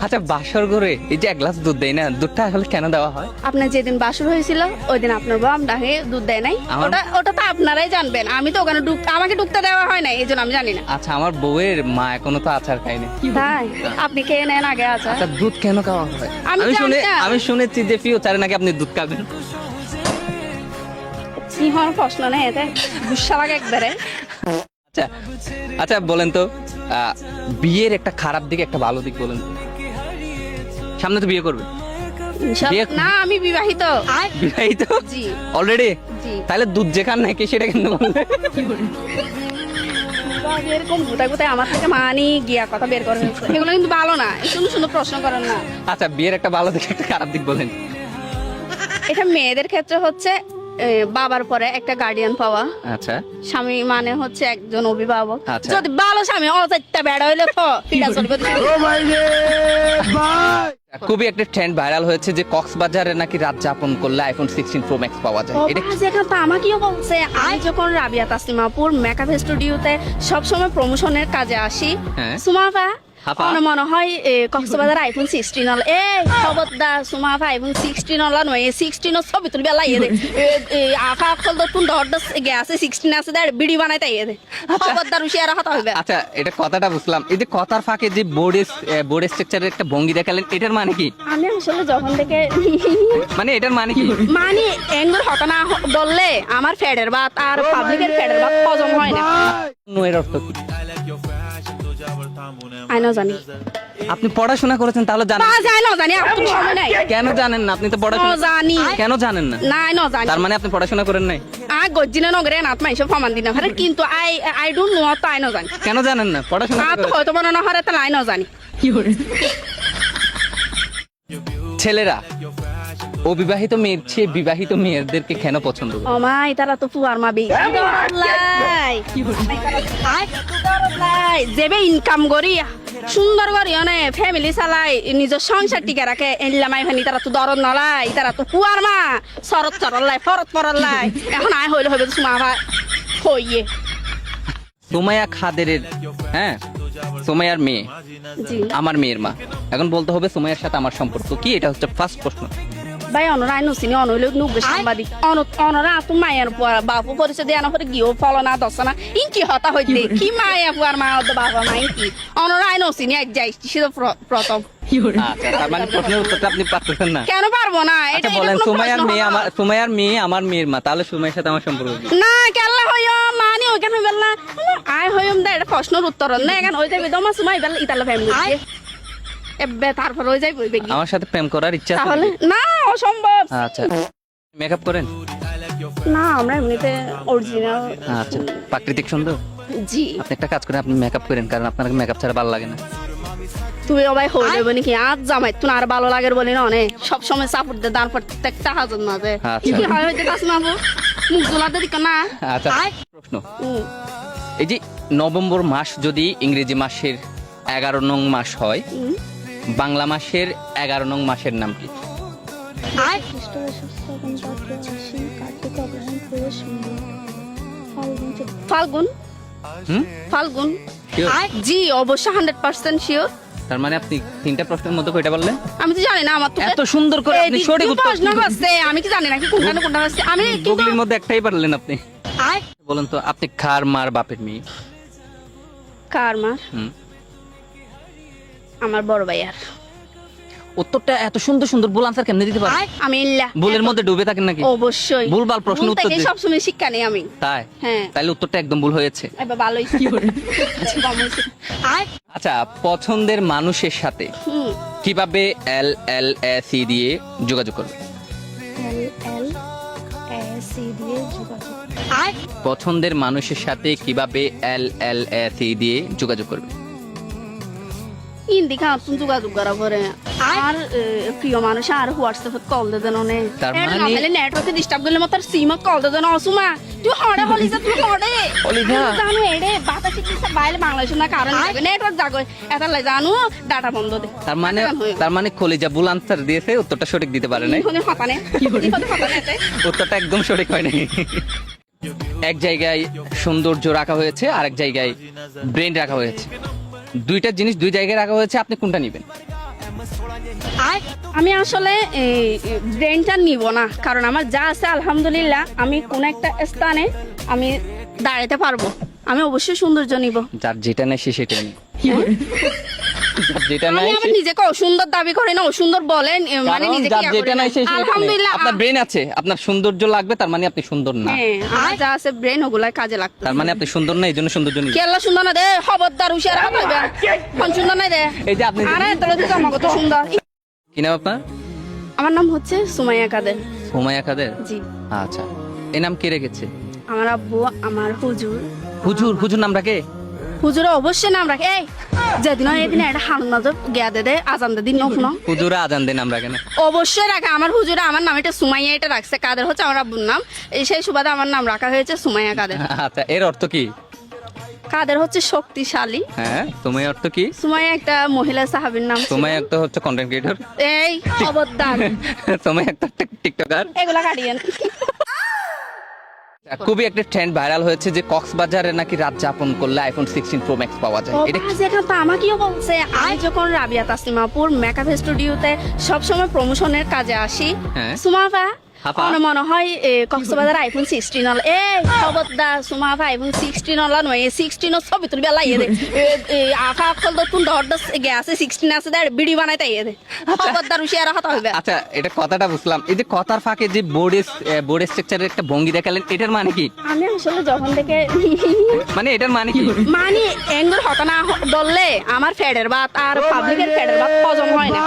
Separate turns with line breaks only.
আচ্ছা, বাসর ঘরে এই যে এক গ্লাস দুধ দেয় না, দুধটা আসলে কেন দেওয়া হয়?
আপনার যেদিন বাসর হয়েছিল ওই দিন আপনার বউ আমাকে দুধ দেয় নাই। ওটা ওটা তো আপনারাই জানবেন, আমি তো ওখানে আমাকে ঢুকতে দেওয়া হয় না, এই জন্য আমি জানি না।
আচ্ছা, আমার বউয়ের মা এখনো তো আচার খায়নি।
তাই আপনি খেয়ে নেন আগে আচার।
আচ্ছা, দুধ কেন খাওয়া হয়? আমি শুনেছি যে ফিউচারে নাকি আপনি দুধ খাবেন।
সিংহর প্রশ্ন নেই, এতে গুসা লাগে একবারে।
আচ্ছা আচ্ছা, বলেন তো বিয়ের একটা খারাপ দিক একটা ভালো দিক বলেন তো। সামনে তো বিয়ে করবে।
না, আমি বিবাহিত।
বিবাহিত?
জি।
অলরেডি?
জি।
তাহলে দুধ যে খান নাকি সেটা কিন্তু বলবে।
এরকম গোটায় গোটায় আমার থেকে মানি গিয়া কথা বের করে ফেলছে, এগুলো কিন্তু ভালো না। সুন্দর সুন্দর প্রশ্ন করেন না।
আচ্ছা, বিয়ের একটা ভালো দিক একটা খারাপ দিক বলেন।
এটা মেয়েদের ক্ষেত্রে হচ্ছে বাবার পরে একটা গার্ডিয়ান পাওয়া।
আচ্ছা।
স্বামী মানে হচ্ছে একজন অভিভাবক।
আচ্ছা।
যদি ভালো স্বামী অচাইতে বেড়া হইলে তো পিড়া চলবে।
খুবই একটা ট্রেন্ড ভাইরাল হয়েছে যে কক্সবাজারে নাকি রাত যাপন করলে আইফোন 16 প্রো ম্যাক্স পাওয়া যায়। এটা
যেখানে তো আমাকেও বলছে। আমি যখন রাবিয়া তাসলিমাপুর মেকআপ স্টুডিওতে সবসময় প্রমোশনের কাজে আসি,
হ্যাঁ।
সুমাফা
হাফা।
মনে হয় কক্সবাজার আইফোন 16 হল খবরদার সুমাফা আইফোন 16 হল নয় 16 ছবি তুলবে লাইয়ে দে আফা কল তো তুন ডট আছে 16 আছে দে ভিডিও বানাই তাই দে খবরদার শেয়ার হতা হইবে।
আচ্ছা, এটা কথাটা বুঝলাম। এই যে কথার ফাঁকে যে বোর্ড স্ট্রাকচারের একটা ভঙ্গি দেখালেন, এটার মানে কি?
আমি আসলে যখন থেকে
মানে এটার মানে কি?
মানে এঙ্গুর হতা না বললে আমার ফেডের বাত আর পাবলিকের ফেডের বাত হজম হয় না।
এর অর্থ কি?
আইনা জানি।
আপনি পড়াশোনা করেছেন তাহলে জানেন?
না জানি, আপনার সময় নাই।
কেন জানেন না? আপনি তো পড়াশোনা
জানি।
কেন জানেন না?
না জানি।
তার মানে আপনি পড়াশোনা করেন নাই?
গজ্জিনা নগরে নাত মাইসব ফমান দিন হারে, কিন্তু আই ডোন্ট নো তো আই না জানি।
কেন জানেন না? পড়াশোনা
তো হয়তো মনে না হারে তাহলে আই না জানি।
ছেলেরা অবিবাহিত মেয়ের চেয়ে বিবাহিত মেয়েদেরকে কেন পছন্দ করে?
ও মা তারা তো পুয়ার মা বেশি যেবে ইনকাম করি সুন্দর করি অনে ফ্যামিলি চালাই নিজের সংসার টিকে রাখে এনলামাই ভানি তারা তো দরদ নলাই, তারা তো পুয়ার মা শরৎ চরলাই ফরত পরলাই। এখন আয় হইলে হবে তো সুমা ভাই হইয়ে
সুমাইয়া খাদেরের, হ্যাঁ, সুমাইয়ার মেয়ে
জি
আমার মেয়ের মা। এখন বলতে হবে সুমাইয়ার সাথে আমার সম্পর্ক কি? এটা হচ্ছে ফার্স্ট প্রশ্ন।
ভাই অনরা আই নসিনি অনইলে নুগে সাংবাদিক অনরা আতু মায়ের বাপু পরিচয় দেয়া না পরে গিয়েও ফলনা দশনা ইনকি হতা হইতে কি মায়া পুয়ার মা ওদের বাবা মা ইনকি অনরা আই নসিনি এক যাই ছিল প্রথম।
আচ্ছা, তার মানে প্রশ্নের উত্তরটা আপনি পাচ্ছেন না?
কেন পারবো না?
এটা বলেন, সুমাইয়ার মেয়ে আমার মেয়ের মা, তাহলে সুমাইয়ার সাথে আমার সম্পর্ক কি?
না কেল্লা হইও মানি ওইখানে বেলা আই হইম দা এটা প্রশ্নের উত্তর না এখন ওই যাবে দমা সুমাই বেলা ইতালা ফ্যামিলি এবে তারপর ওই যাইব
আমার সাথে প্রেম করার ইচ্ছা আছে?
তাহলে না অসম্ভব।
আচ্ছা, মেকআপ করেন?
না আমরা এমনিতে অরিজিনাল।
আচ্ছা, প্রাকৃতিক সুন্দর।
জি
আপনি একটা কাজ করেন, আপনি মেকআপ করেন, কারণ আপনার মেকআপ ছাড়া ভালো লাগে না।
তুই ভাই হয়ে যাবে নাকি আজ জামাই তুই আর ভালো লাগে বলি না অনেক সব সময় সাপোর্ট দে দাঁড় প্রত্যেকটা হাজার না দে
আচ্ছা।
কি হয় হইতে কাছ না মুখ জোলাতে দিক না।
আচ্ছা, প্রশ্ন, এই যে নভেম্বর মাস যদি ইংরেজি মাসের 11 নং মাস হয়, বাংলা মাসের 11 নং মাসের নাম কি?
ফাল্গুন।
হুম?
ফাল্গুন
Sure?
জি অবশ্যই 100% শিওর।
তার মানে আপনি 3টা প্রশ্নের মধ্যে কয়টা বললেন?
আমি তো জানি না, আমার তো
এত সুন্দর করে আপনি সঠিক উত্তর
প্রশ্ন করছে আমি কি জানি না কি কোনটা না কোনটা হচ্ছে আমি কিন্তু
গুগলির মধ্যে একটাই পারলেন আপনি। বলেন তো, আপনি কার মার বাপের মেয়ে?
কার মা?
হুম।
আমার বড় ভাইয়ার।
উত্তরটা এত সুন্দর সুন্দর ভুল আনসার কেমনে দিতে পারেন?
আমি ইল্লা
ভুলের মধ্যে ডুবে থাকেন নাকি?
অবশ্যই
ভুলভাল প্রশ্ন উত্তর দিন।
সব সময় শিক্ষা নেই আমি।
তাই?
হ্যাঁ
তাহলে উত্তরটা একদম ভুল হয়েছে।
এবার ভালোই কম হয়েছে।
আচ্ছা, পছন্দের মানুষের সাথে
হুম
কিভাবে LLAC দিয়ে যোগাযোগ করবে? পছন্দের মানুষের সাথে কিভাবে LLAC দিয়ে যোগাযোগ করবে?
হিন্দি খাওয়া তুমি যোগাযোগ করা পরে আর প্রিয় মানুষ আর হোয়াটসঅ্যাপে কল দে দেন অনেক
তার মানে
নেটওয়ার্কে ডিস্টার্ব দিলে মত সিমত কল দে দেন অসুমা তুই হড়ে হলিস তুই হড়ে
হলিসা
জানো এড়ে বাতা শিখতে বাইরে বাংলাদেশ না কারণ নেটওয়ার্ক জাগো এটা লাই জানো ডাটা বন্ধ দে।
তার মানে কলিজা ভুল আনসার দিয়েছে, উত্তরটা সঠিক দিতে পারে নাই।
হতানে
উত্তরটা একদম সঠিক হয় নাই। এক জায়গায় সৌন্দর্য রাখা হয়েছে, আরেক জায়গায় ব্রেন রাখা হয়েছে। দুইটা জিনিস দুই জায়গায় রাখা হয়েছে, আপনি কোনটা নেবেন?
আমি আসলে ব্রেনটা নিব না, কারণ আমার যা আছে আলহামদুলিল্লাহ, আমি কোন একটা স্থানে আমি দাঁড়াতে পারবো। আমি অবশ্যই সৌন্দর্য নিব।
যার যেটা নেই সে সেটা নেই, যার যেটা
আমি
নাই
আবার নিজেকে অসুন্দর দাবি করি না, অসুন্দর বলেন মানে নিজেকে
যার
ইয়া
যেটা
করি না।
নাই সে সেটা নেই।
আলহামদুলিল্লাহ
আপনার ব্রেন আছে, আপনার সৌন্দর্য লাগবে, তার মানে আপনি সুন্দর না।
হ্যাঁ, আমার যা আছে ব্রেন ওগুলা কাজে লাগতো।
তার মানে আপনি সুন্দর না, এই জন্য সৌন্দর্য নেই।
কেলা সুন্দর না দে, খবরদার হুশিয়ার হতে হবে। কোন সুন্দর নাই দে,
এই যে আপনি
আরে তোরা তো আমার কত সুন্দর।
কি নাম আপনার?
আমার নাম হচ্ছে সুমাইয়া কাদের।
হুমায়া কাদের।
জি,
আচ্ছা, এই নাম কে রেখেছে?
আমার আব্বু, আমার হুজুর।
হুজুর, হুজুর নাম রাখে?
হুজুরে অবশ্যই নাম রাখে। এই যেদিন হয় এদিন একটা হানুন নাজব গিয়া দে আজান দে দিন নখনো
হুজুরা আজান দেন, নাম রাখে না?
অবশ্যই রাখে। আমার হুজুরে আমার নাম এটা সুমাইয়া এটা রাখছে, কাদের হচ্ছে আমার আব্বুর নাম। এই সেই সুবাদে আমার নাম রাখা হয়েছে সুমাইয়া কাদের।
আচ্ছা, এর অর্থ কি?
কাদের হচ্ছে শক্তিশালী।
হ্যাঁ, তোমার অর্থ কি?
সুমাইয়া একটা মহিলা সাহাবীর নাম ছিল।
তোমার একটা হচ্ছে কন্টেন্ট ক্রিয়েটর।
এই খবরদার,
তোমার একটা টিকটকার।
এগুলা কাটিয়েন।
খুবই একটা ট্রেন্ড ভাইরাল হয়েছে যে কক্সবাজারে নাকি রাত যাপন করলে আইফোন 16 প্রো ম্যাক্স পাওয়া যায়। এটা
যেটা তো আমাকেও বলছে। আমি যখন রাবিয়া তাসলিমাপুর মেকআপ স্টুডিওতে সবসময় প্রমোশনের কাজে আসি,
হ্যাঁ।
সুমাফা
হাফা?
মনে হয় কক্সবাজার আইফোন 16 হল। এই খবরদার সুমাফা আইফোন 16 হল নয়, 16 ছবি তুলবে লাইয়ে দে। আফা কল তো তুন ডট গ্যাসে 16 আছে দে ভিডিও বানাই তাই দে। খবরদার হুশিয়ার হতে হবে।
আচ্ছা, এটা কথাটা বুঝলাম। এই যে কথার ফাঁকে যে বোর্ড স্ট্রাকচারের একটা ভঙ্গি দেখালেন, এটার মানে কি?
আমি আসলে যখন থেকে
মানে এটার মানে কি?
মানে এঙ্গুর হতনা দললে আমার ফেডের বাত আর পাবলিকের ফেডের বাত হজম হয় না।